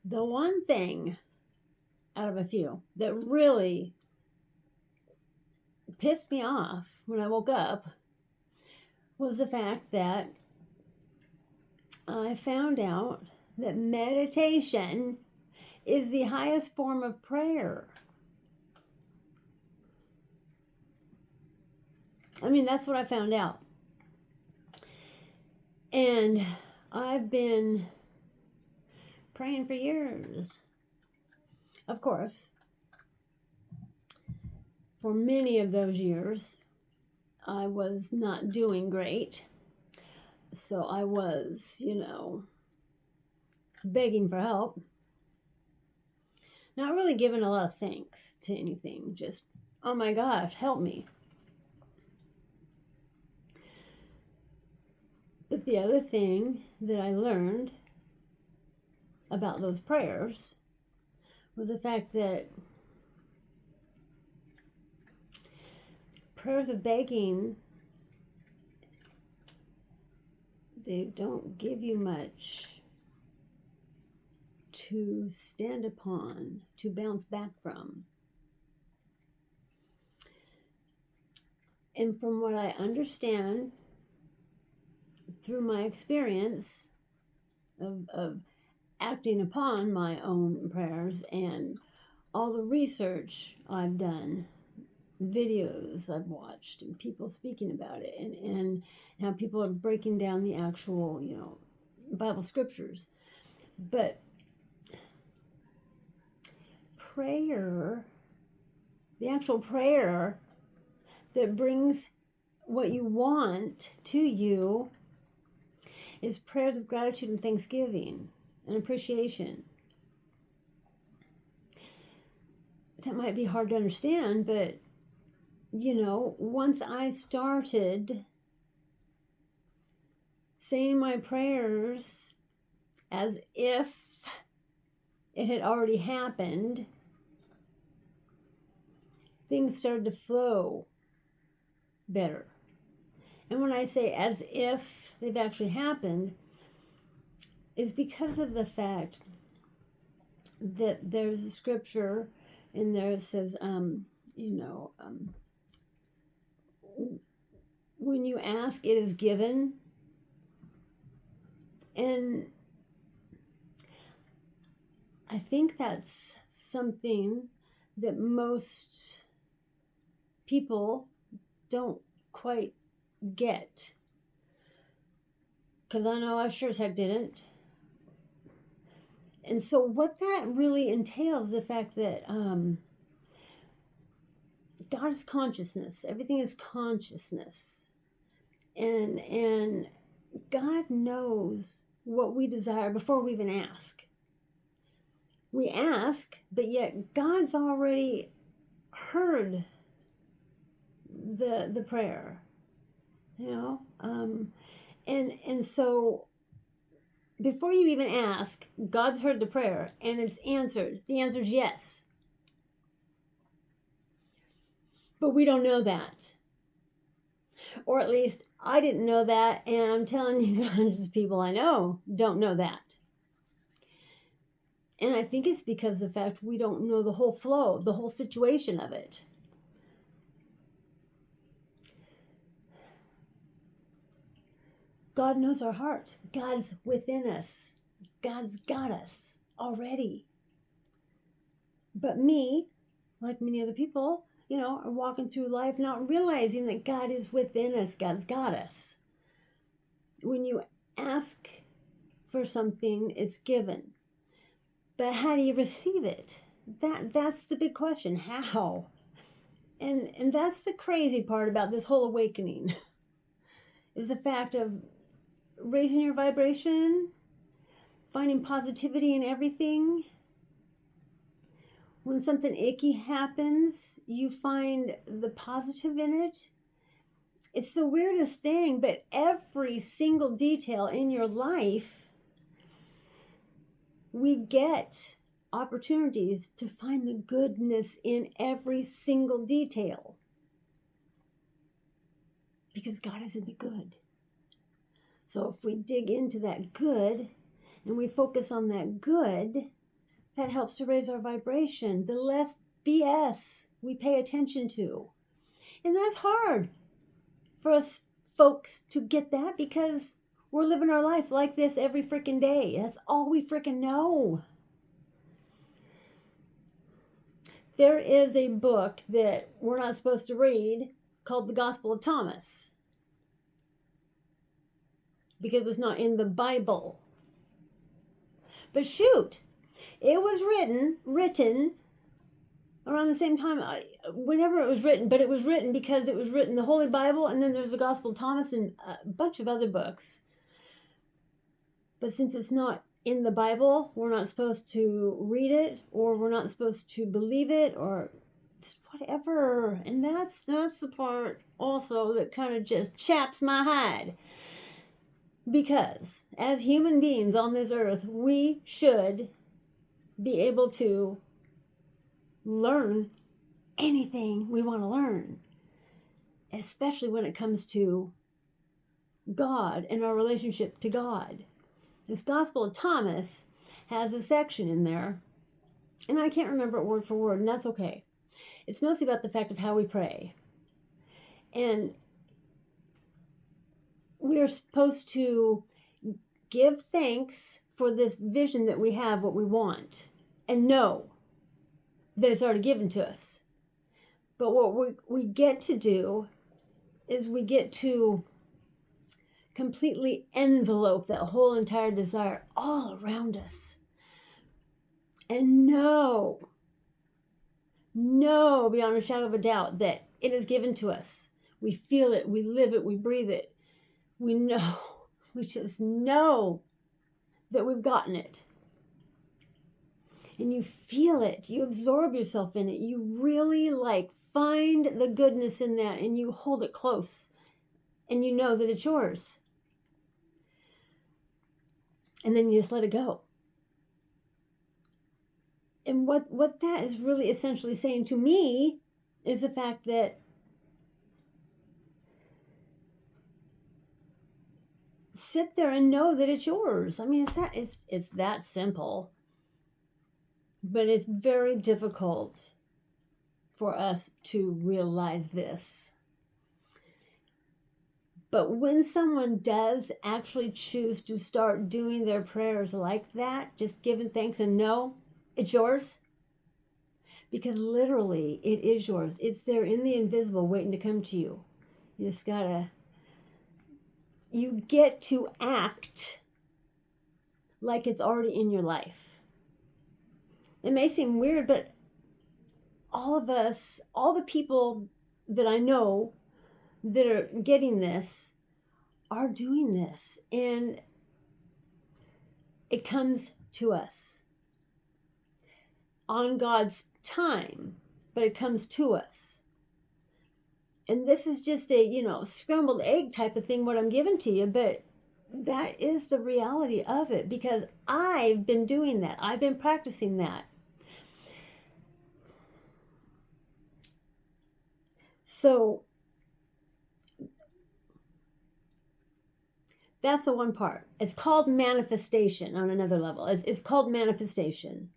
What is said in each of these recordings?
The one thing out of a few that really pissed me off when I woke up was the fact that I found out that meditation is the highest form of prayer. I mean, that's what I found out. And I've been praying for years. Of course, for many of those years, I was not doing great. So I was, begging for help. Not really giving a lot of thanks to anything. Just, oh my gosh, help me. But the other thing that I learned about those prayers was the fact that prayers of begging, they don't give you much to stand upon, to bounce back from. And from what I understand through my experience of acting upon my own prayers and all the research I've done, videos I've watched, and people speaking about it, and how people are breaking down the actual, Bible scriptures. But prayer, the actual prayer that brings what you want to you, is prayers of gratitude and thanksgiving and appreciation. That might be hard to understand, but once I started saying my prayers as if it had already happened, things started to flow better. And when I say as if they've actually happened, is because of the fact that there's a scripture in there that says, when you ask, it is given. And I think that's something that most people don't quite get. Because I know I sure as heck didn't. And so what that really entails, the fact that God is consciousness. Everything is consciousness. And God knows what we desire before we even ask. We ask, but yet God's already heard the prayer. And so before you even ask, God's heard the prayer and it's answered. The answer is yes. But we don't know that. Or at least I didn't know that, and I'm telling you, hundreds of people I know don't know that. And I think it's because of the fact we don't know the whole flow, the whole situation of it. God knows our heart. God's within us. God's got us already. But me, like many other people, are walking through life not realizing that God is within us. God's got us. When you ask for something, it's given. But how do you receive it? That's the big question. How? And that's the crazy part about this whole awakening is the fact of raising your vibration, finding positivity in everything. When something icky happens, you find the positive in it. It's the weirdest thing, but every single detail in your life, we get opportunities to find the goodness in every single detail. Because God is in the good. So if we dig into that good and we focus on that good, that helps to raise our vibration, the less BS we pay attention to. And that's hard for us folks to get that because we're living our life like this every freaking day. That's all we freaking know. There is a book that we're not supposed to read called The Gospel of Thomas because it's not in the Bible. But shoot, it was written around the same time, whenever it was written, but it was written because it was written the Holy Bible, and then there's the Gospel of Thomas and a bunch of other books. But since it's not in the Bible, we're not supposed to read it, or we're not supposed to believe it, or just whatever. And that's the part also that kind of just chaps my hide. Because as human beings on this earth, we should be able to learn anything we want to learn, especially when it comes to God and our relationship to God. This Gospel of Thomas has a section in there, and I can't remember it word for word, and that's okay. It's mostly about the fact of how we pray. And we're supposed to give thanks for this vision that we have, what we want, and know that it's already given to us. But what we get to do is we get to completely envelope that whole entire desire all around us. And know beyond a shadow of a doubt that it is given to us. We feel it, we live it, we breathe it. We just know that we've gotten it. And you feel it, you absorb yourself in it, you really find the goodness in that, and you hold it close, and you know that it's yours. And then you just let it go. And what that is really essentially saying to me is the fact that sit there and know that it's yours. I mean, it's that simple. But it's very difficult for us to realize this. But when someone does actually choose to start doing their prayers like that, just giving thanks and know it's yours, because literally it is yours. It's there in the invisible waiting to come to you. You just you get to act like it's already in your life. It may seem weird, but all of us, all the people that I know that are getting this are doing this, and it comes to us on God's time, but it comes to us. And this is just a, scrambled egg type of thing, what I'm giving to you, but that is the reality of it, because I've been doing that. I've been practicing that. So that's the one part. It's called manifestation on another level. It's called manifestation.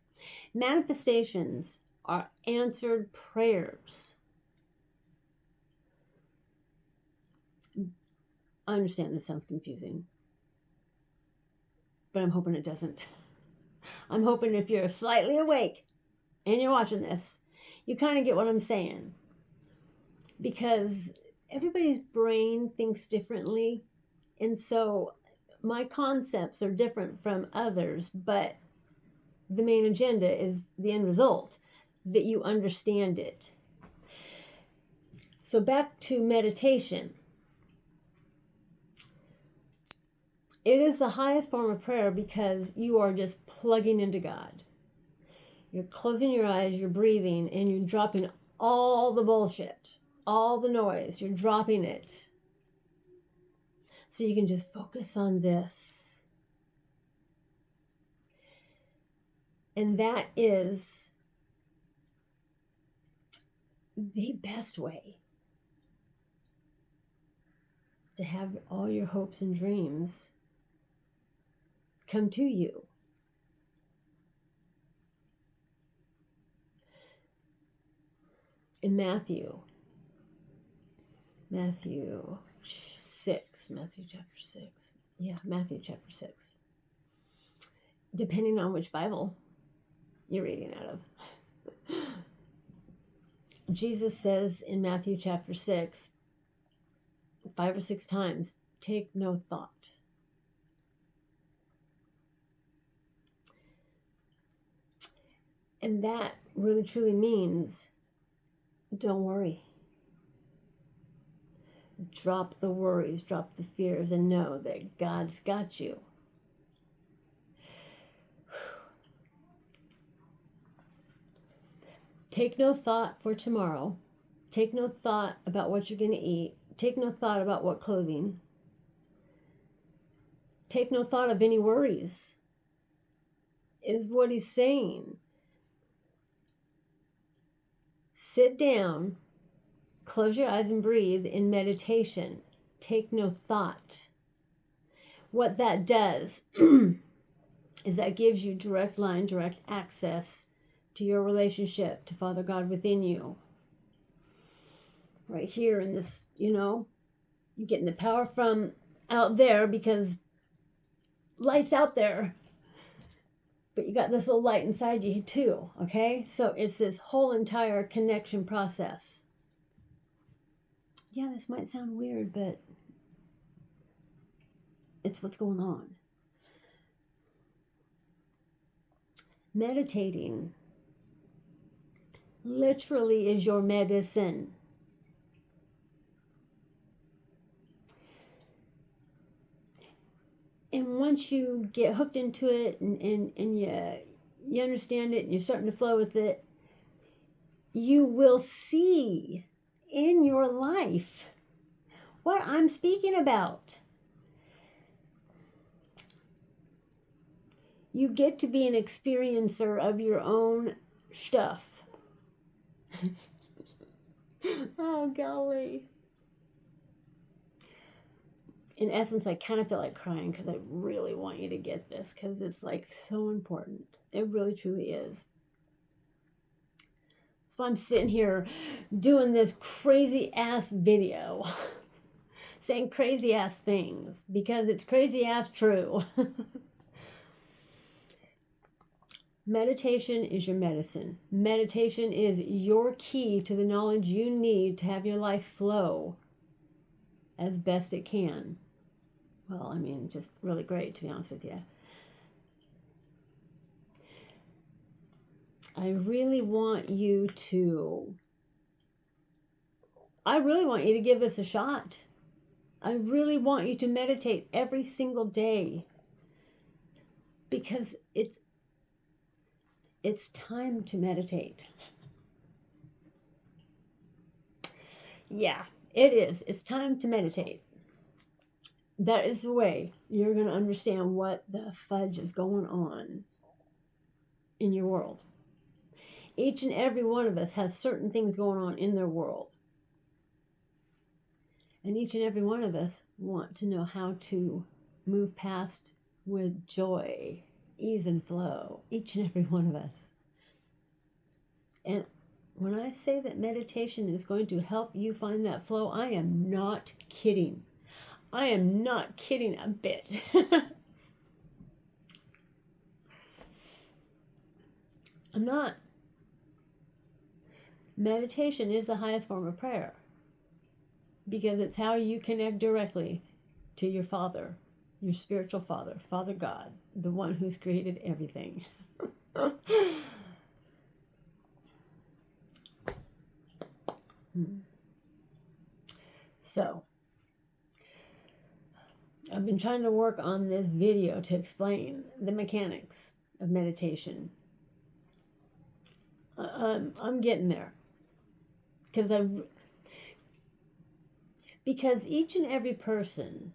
Manifestations are answered prayers. I understand this sounds confusing, but I'm hoping it doesn't. I'm hoping if you're slightly awake and you're watching this, you kind of get what I'm saying. Because everybody's brain thinks differently. And so my concepts are different from others, but the main agenda is the end result, that you understand it. So back to meditation. It is the highest form of prayer because you are just plugging into God. You're closing your eyes, you're breathing, and you're dropping all the bullshit, all the noise. You're dropping it. So you can just focus on this. And that is the best way to have all your hopes and dreams come to you. in Matthew 6, Matthew chapter 6. Yeah, Matthew chapter 6. Depending on which Bible you're reading out of. Jesus says in Matthew chapter 6, 5 or 6 times, take no thought. And that really truly means don't worry. Drop the worries, drop the fears, and know that God's got you. Take no thought for tomorrow. Take no thought about what you're going to eat. Take no thought about what clothing. Take no thought of any worries, is what he's saying. Sit down, close your eyes and breathe in meditation. Take no thought. What that does is that gives you direct line, direct access to your relationship to Father God within you. Right here in this, you're getting the power from out there because light's out there. But you got this little light inside you too, okay? So it's this whole entire connection process. Yeah, this might sound weird, but it's what's going on. Meditating literally is your medicine. And once you get hooked into it and you understand it and you're starting to flow with it, you will see in your life what I'm speaking about. You get to be an experiencer of your own stuff. Oh, golly. In essence, I kind of feel like crying because I really want you to get this because it's like so important. It really, truly is. So I'm sitting here doing this crazy ass video, saying crazy ass things because it's crazy ass true. Meditation is your medicine. Meditation is your key to the knowledge you need to have your life flow as best it can. Well, I mean, just really great, to be honest with you. I really want you to give this a shot. I really want you to meditate every single day because it's time to meditate. Yeah, it is. It's time to meditate. That is the way you're going to understand what the fudge is going on in your world. Each and every one of us has certain things going on in their world. And each and every one of us want to know how to move past with joy, ease and flow. Each and every one of us. And when I say that meditation is going to help you find that flow, I am not kidding. I am not kidding a bit. I'm not. Meditation is the highest form of prayer because it's how you connect directly to your Father, your spiritual Father, Father God, the one who's created everything. So, I've been trying to work on this video to explain the mechanics of meditation. I'm getting there. Because each and every person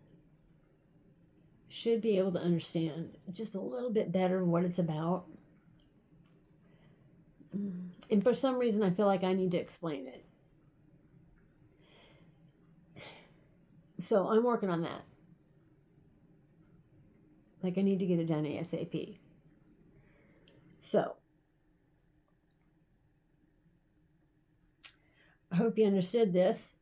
should be able to understand just a little bit better what it's about. And for some reason, I feel like I need to explain it. So I'm working on that. Like I need to get it done ASAP. So I hope you understood this.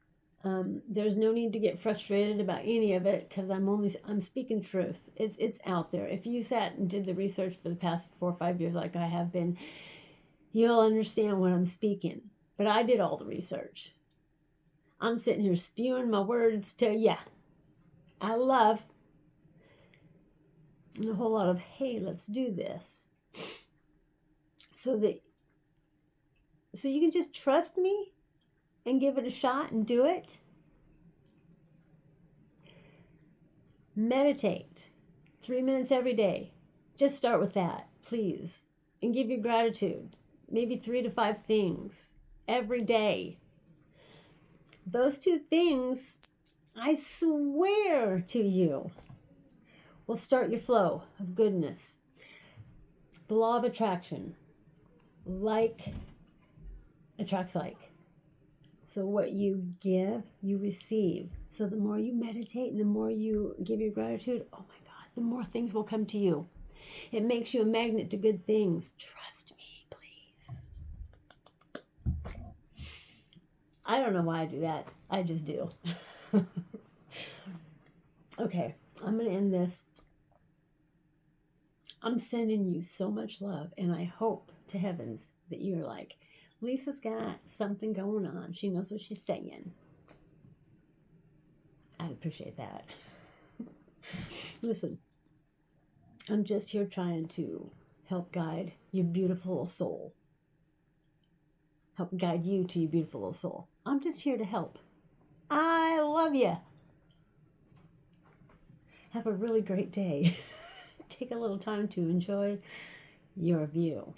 There's no need to get frustrated about any of it because I'm speaking truth. It's out there. If you sat and did the research for the past 4 or 5 years like I have been, you'll understand what I'm speaking. But I did all the research. I'm sitting here spewing my words to you. I love and a whole lot of hey, let's do this. So you can just trust me and give it a shot and do it. Meditate 3 minutes every day. Just start with that, please. And give your gratitude. Maybe 3 to 5 things every day. Those 2 things, I swear to you, will start your flow of goodness. The law of attraction. Like attracts like. So what you give, you receive. So the more you meditate and the more you give your gratitude, oh my God, the more things will come to you. It makes you a magnet to good things. Trust me, please. I don't know why I do that. I just do. Okay, I'm going to end this. I'm sending you so much love, and I hope to heavens that you're like, Lisa's got something going on. She knows what she's saying. I'd appreciate that. Listen, I'm just here trying to help guide your beautiful little soul. Help guide you to your beautiful little soul. I'm just here to help. I love you. Have a really great day. Take a little time to enjoy your view.